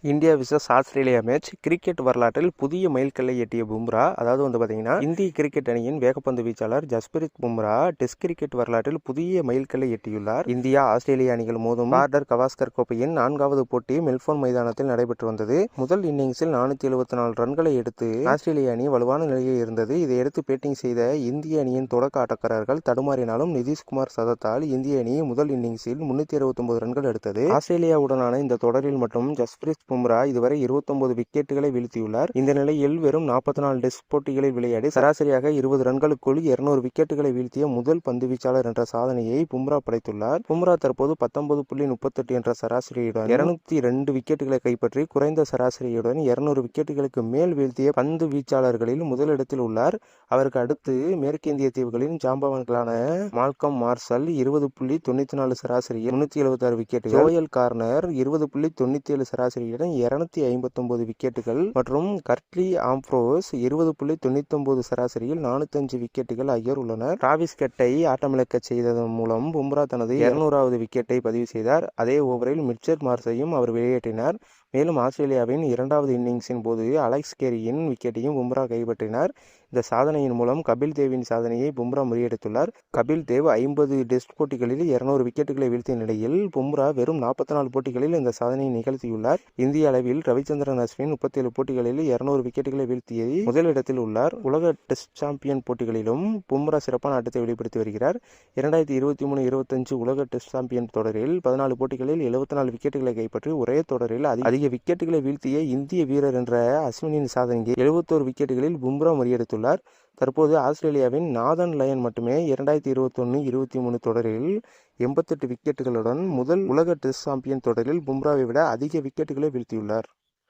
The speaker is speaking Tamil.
India versus Australia match cricket வரலாற்றில் புதிய மைல்கல்லை எட்டிய பும்ரா. அதாவது பார்த்தீங்கன்னா இந்திய கிரிக்கெட் அணியின் வேகப்பந்து வீச்சாளர் ஜஸ்பிரித் பும்ரா டெஸ்ட் கிரிக்கெட் வரலாற்றில் புதிய மைல்கல்லை எட்டியுள்ளார். இந்தியா ஆஸ்திரேலிய அணிகள் மோதும் பார்டர் கவாஸ்கர் கோப்பையின் 4வது போட்டி மெல்போர்ன் மைதானத்தில் நடைபெற்று வந்தது. முதல் இன்னிங்ஸில் 474 ரன்களை எடுத்து ஆஸ்திரேலிய அணி வலுவான நிலையில் இருந்தது. இதையடுத்து பேட்டிங் செய்த இந்திய அணியின் தொடக்க ஆட்டக்காரர்கள் தடுமாறினாலும் நிதிஷ்குமார் சதத்தால் இந்திய அணி முதல் இன்னிங்ஸில் 369 ரன்கள் எடுத்தது. ஆஸ்திரேலியாவுடனான இந்த தொடரில் மட்டும் ஜஸ்பிரித் பும்ரா இதுவரை 29 விக்கெட்டுகளை வீழ்த்தியுள்ளார். இந்த நிலையில் வெறும் 44 டெஸ்ட் போட்டிகளில் விளையாடி சராசரியாக 20 ரன்களுக்குள் 200 விக்கெட்டுகளை வீழ்த்திய முதல் பந்து வீச்சாளர் என்ற சாதனையை பும்ரா படைத்துள்ளார். பும்ரா தற்போது 19.38 என்ற சராசரியுடன் 202 விக்கெட்டுகளை கைப்பற்றி குறைந்த சராசரியுடன் 200 விக்கெட்டுகளுக்கு மேல் வீழ்த்திய பந்து வீச்சாளர்களில் முதலிடத்தில் உள்ளார். அவருக்கு அடுத்து மேற்கிந்திய தீவுகளின் ஜாம்பவான்களான மால்கம் மார்ஷல் 20.94 சராசரியில் 376 விக்கெட்டுகள், ஜோயல் கார்னர் 20.97 சராசரியுடன் 259 விக்கெட்டுகள் மற்றும் கர்ட்லி ஆம்ப்ரோஸ் 20.99 சராசரியில் 405 விக்கெட்டுகள் ஆகியோர் உள்ளனர். டிராவிஸ் ஹெட்டை ஆட்டமிழக்கச் செய்ததன் மூலம் பும்ரா தனது 200வது விக்கெட்டை பதிவு செய்தார். அதே ஓவரில் மிச்சர் மார்ஷையும் அவர் வெளியேற்றினார். மேலும் ஆஸ்திரேலியாவின் 2வது இன்னிங்ஸின் போது அலெக்ஸ் கேரியின் விக்கெட்டையும் பும்ரா கைப்பற்றினார். இந்த சாதனையின் மூலம் கபில் தேவின் சாதனையை பும்ரா முறியடித்துள்ளார். கபில் தேவ் 50 டெஸ்ட் போட்டிகளில் 200 விக்கெட்டுகளை வீழ்த்திய நிலையில் பும்ரா வெறும் 44 போட்டிகளில் இந்த சாதனையை நிகழ்த்தியுள்ளார். இந்திய அளவில் ரவிச்சந்திரன் அஸ்வின் 37 போட்டிகளில் 200 விக்கெட்டுகளை வீழ்த்திய முதலிடத்தில் உள்ளார். உலக டெஸ்ட் சாம்பியன் போட்டிகளிலும் பும்ரா சிறப்பான ஆட்டத்தை வெளிப்படுத்தி வருகிறார். 2023-25 உலக டெஸ்ட் சாம்பியன் தொடரில் 14 போட்டிகளில் 74 விக்கெட்டுகளை கைப்பற்றி ஒரே தொடரில் அதிக விக்கெட்டுகளை வீழ்த்திய இந்திய வீரர் என்ற அஸ்வினின் சாதனையை 71 விக்கெட்டுகளில் பும்ரா முறியடித்துள்ளார். தற்போது ஆஸ்திரேலியாவின் நாதன் லயன் மட்டுமே 2021-23 தொடரில் 88 விக்கெட்டுகளுடன் முதல் உலக டெஸ்ட் சாம்பியன் தொடரில் பும்ராவை விட அதிக விக்கெட்டுகளை வீழ்த்தியுள்ளார்.